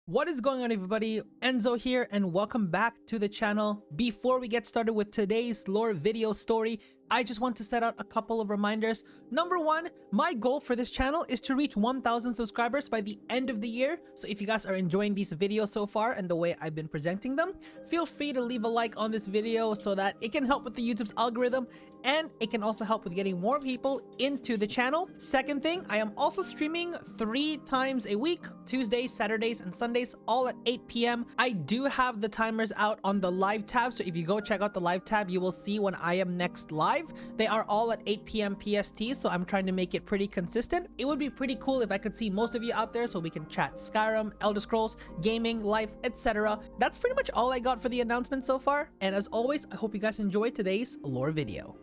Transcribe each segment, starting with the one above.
What is going on, everybody? Enzo here, and welcome back to the channel. Before we get started with today's lore video story, I just want to set out a couple of reminders. Number one, my goal for this channel is to reach 1,000 subscribers by the end of the year. So if you guys are enjoying these videos so far and the way I've been presenting them, feel free to leave a like on this video so that it can help with the YouTube's algorithm, and it can also help with getting more people into the channel. Second thing, I am also streaming 3 times a week, Tuesdays, Saturdays, and Sundays, all at 8 p.m. I do have the timers out on the live tab, so if you go check out the live tab, you will see when I am next live. They are all at 8 p.m. PST, so I'm trying to make it pretty consistent. It would be pretty cool if I could see most of you out there so we can chat Skyrim, Elder Scrolls, gaming, life, etc. That's pretty much all I got for the announcement so far, and as always, I hope you guys enjoyed today's lore video.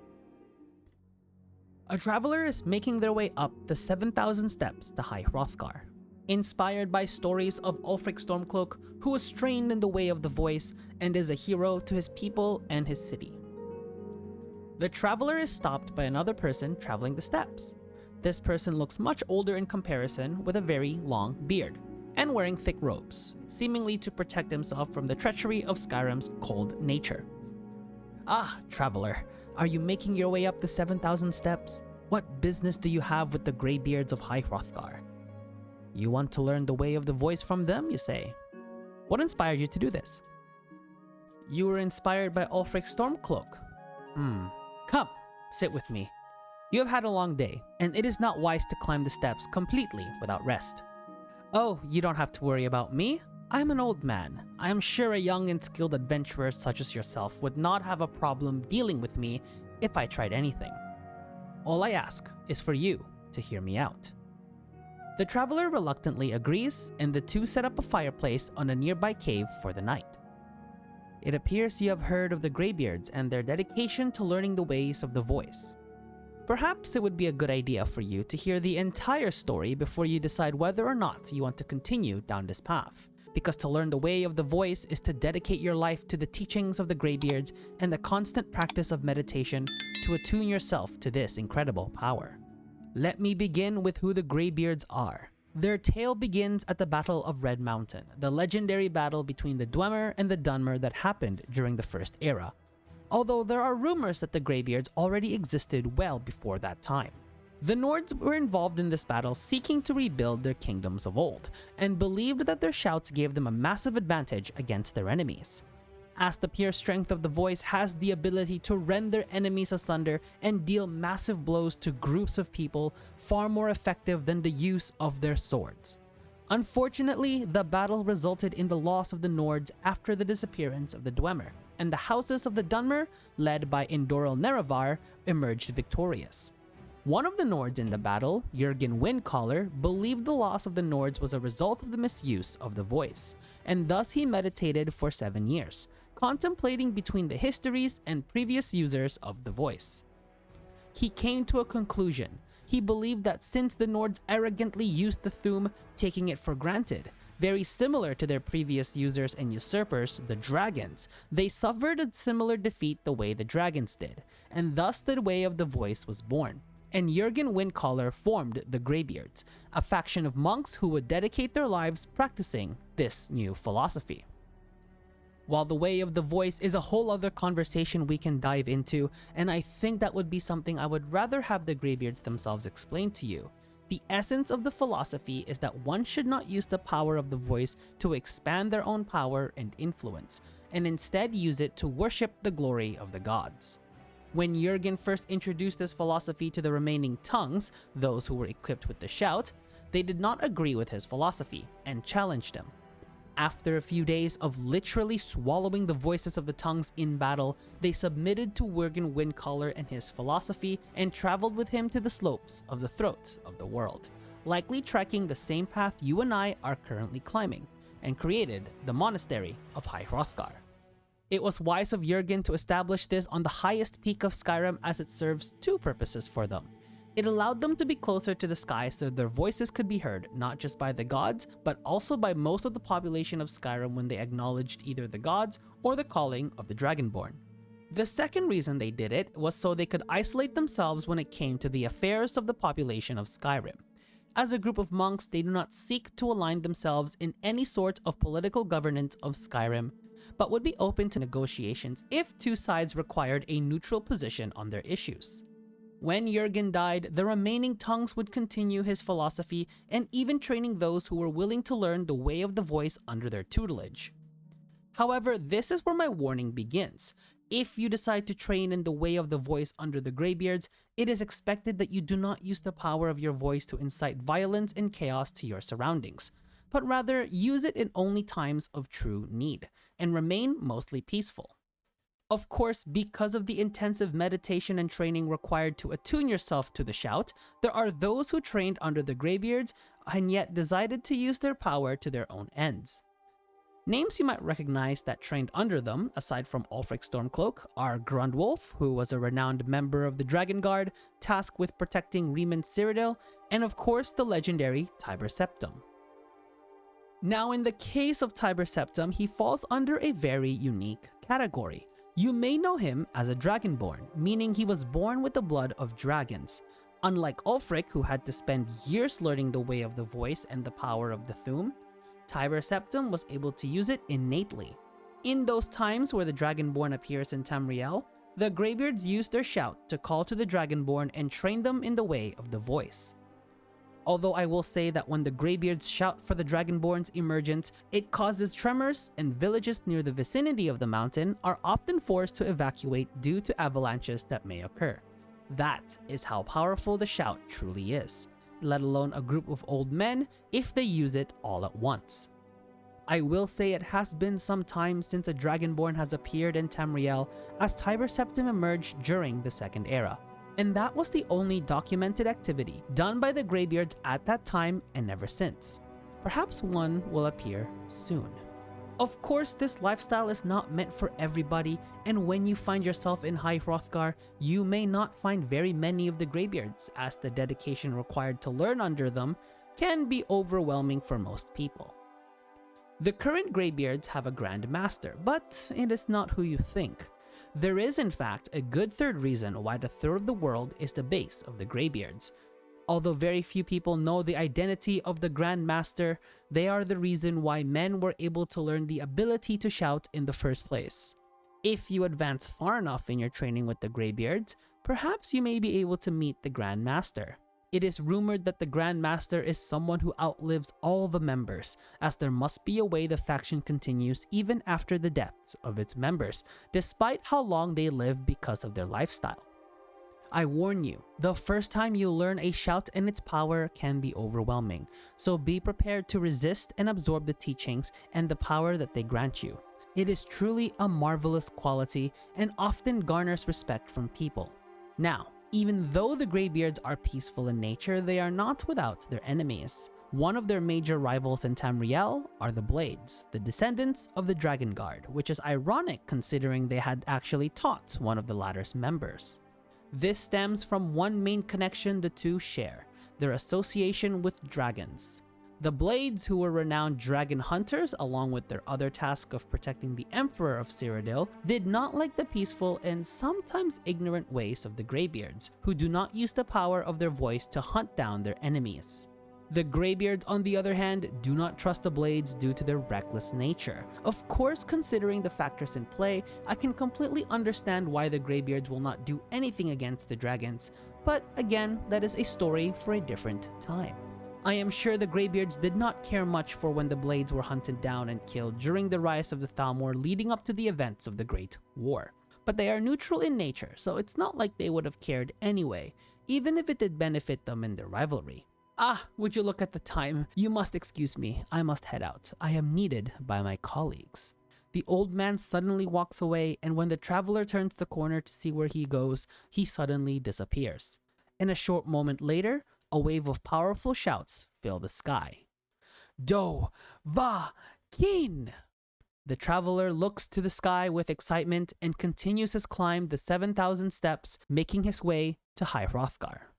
A traveler is making their way up the 7,000 steps to High Hrothgar. Inspired by stories of Ulfric Stormcloak, who was trained in the way of the voice and is a hero to his people and his city. The traveler is stopped by another person traveling the steps. This person looks much older in comparison, with a very long beard and wearing thick robes, seemingly to protect himself from the treachery of Skyrim's cold nature. "Ah, traveler, are you making your way up the 7,000 steps? What business do you have with the Greybeards of High Hrothgar? You want to learn the way of the voice from them, you say? What inspired you to do this?" "You were inspired by Ulfric Stormcloak." Come, sit with me. You have had a long day, and it is not wise to climb the steps completely without rest." "Oh, you don't have to worry about me. I am an old man. I am sure a young and skilled adventurer such as yourself would not have a problem dealing with me if I tried anything. All I ask is for you to hear me out." The traveler reluctantly agrees, and the two set up a fireplace on a nearby cave for the night. "It appears you have heard of the Greybeards and their dedication to learning the ways of the voice. Perhaps it would be a good idea for you to hear the entire story before you decide whether or not you want to continue down this path, because to learn the way of the voice is to dedicate your life to the teachings of the Greybeards and the constant practice of meditation to attune yourself to this incredible power. Let me begin with who the Greybeards are. Their tale begins at the Battle of Red Mountain, the legendary battle between the Dwemer and the Dunmer that happened during the First Era, although there are rumors that the Greybeards already existed well before that time. The Nords were involved in this battle seeking to rebuild their kingdoms of old, and believed that their shouts gave them a massive advantage against their enemies, as the pure strength of the voice has the ability to rend their enemies asunder and deal massive blows to groups of people, far more effective than the use of their swords. Unfortunately, the battle resulted in the loss of the Nords after the disappearance of the Dwemer, and the houses of the Dunmer, led by Indoril Nerevar, emerged victorious. One of the Nords in the battle, Jurgen Windcaller, believed the loss of the Nords was a result of the misuse of the voice, and thus he meditated for 7 years, contemplating between the histories and previous users of the voice. He came to a conclusion. He believed that since the Nords arrogantly used the Thu'um, taking it for granted, very similar to their previous users and usurpers, the Dragons, they suffered a similar defeat the way the Dragons did, and thus the way of the voice was born. And Jurgen Windcaller formed the Greybeards, a faction of monks who would dedicate their lives practicing this new philosophy. While the way of the voice is a whole other conversation we can dive into, and I think that would be something I would rather have the Greybeards themselves explain to you, the essence of the philosophy is that one should not use the power of the voice to expand their own power and influence, and instead use it to worship the glory of the gods. When Jurgen first introduced this philosophy to the remaining tongues, those who were equipped with the shout, they did not agree with his philosophy and challenged him. After a few days of literally swallowing the voices of the tongues in battle, they submitted to Jurgen Windcaller and his philosophy and traveled with him to the slopes of the throat of the world, likely trekking the same path you and I are currently climbing, and created the monastery of High Hrothgar. It was wise of Jurgen to establish this on the highest peak of Skyrim, as it serves 2 purposes for them. It allowed them to be closer to the sky so their voices could be heard not just by the gods, but also by most of the population of Skyrim when they acknowledged either the gods or the calling of the Dragonborn. The second reason they did it was so they could isolate themselves when it came to the affairs of the population of Skyrim. As a group of monks, they do not seek to align themselves in any sort of political governance of Skyrim, but would be open to negotiations if two sides required a neutral position on their issues. When Jurgen died, the remaining tongues would continue his philosophy and even training those who were willing to learn the way of the voice under their tutelage. However, this is where my warning begins. If you decide to train in the way of the voice under the Greybeards, it is expected that you do not use the power of your voice to incite violence and chaos to your surroundings, but rather use it in only times of true need, and remain mostly peaceful. Of course, because of the intensive meditation and training required to attune yourself to the shout, there are those who trained under the Greybeards and yet decided to use their power to their own ends. Names you might recognize that trained under them, aside from Ulfric Stormcloak, are Grundwolf, who was a renowned member of the Dragon Guard, tasked with protecting Riemann Cyrodiil, and of course the legendary Tiber Septim. Now in the case of Tiber Septim, he falls under a very unique category. You may know him as a Dragonborn, meaning he was born with the blood of dragons. Unlike Ulfric, who had to spend years learning the way of the voice and the power of the Thu'um, Tiber Septim was able to use it innately. In those times where the Dragonborn appears in Tamriel, the Greybeards used their shout to call to the Dragonborn and train them in the way of the voice. Although I will say that when the Greybeards shout for the Dragonborn's emergence, it causes tremors, and villages near the vicinity of the mountain are often forced to evacuate due to avalanches that may occur. That is how powerful the shout truly is, let alone a group of old men if they use it all at once. I will say it has been some time since a Dragonborn has appeared in Tamriel, as Tiber Septim emerged during the Second Era, and that was the only documented activity done by the Greybeards at that time and ever since. Perhaps one will appear soon. Of course, this lifestyle is not meant for everybody, and when you find yourself in High Hrothgar, you may not find very many of the Greybeards, as the dedication required to learn under them can be overwhelming for most people. The current Greybeards have a Grandmaster, but it is not who you think. There is in fact a good third reason why the third of the world is the base of the Greybeards. Although very few people know the identity of the Grandmaster, they are the reason why men were able to learn the ability to shout in the first place. If you advance far enough in your training with the Greybeards, perhaps you may be able to meet the Grandmaster. It is rumored that the Grandmaster is someone who outlives all the members, as there must be a way the faction continues even after the deaths of its members, despite how long they live because of their lifestyle. I warn you, the first time you learn a shout and its power can be overwhelming, so be prepared to resist and absorb the teachings and the power that they grant you. It is truly a marvelous quality and often garners respect from people. Now, even though the Greybeards are peaceful in nature, they are not without their enemies. One of their major rivals in Tamriel are the Blades, the descendants of the Dragon Guard, which is ironic considering they had actually taught one of the latter's members. This stems from one main connection the two share, their association with dragons. The Blades, who were renowned dragon hunters along with their other task of protecting the Emperor of Cyrodiil, did not like the peaceful and sometimes ignorant ways of the Greybeards, who do not use the power of their voice to hunt down their enemies. The Greybeards, on the other hand, do not trust the Blades due to their reckless nature. Of course, considering the factors in play, I can completely understand why the Greybeards will not do anything against the dragons, but again, that is a story for a different time. I am sure the Greybeards did not care much for when the Blades were hunted down and killed during the rise of the Thalmor leading up to the events of the Great War. But they are neutral in nature, so it's not like they would have cared anyway, even if it did benefit them in their rivalry. Ah, would you look at the time? You must excuse me, I must head out. I am needed by my colleagues. The old man suddenly walks away, and when the traveler turns the corner to see where he goes, he suddenly disappears. And a short moment later, a wave of powerful shouts fill the sky. Do va kin! The traveler looks to the sky with excitement and continues his climb the 7,000 steps, making his way to High Hrothgar.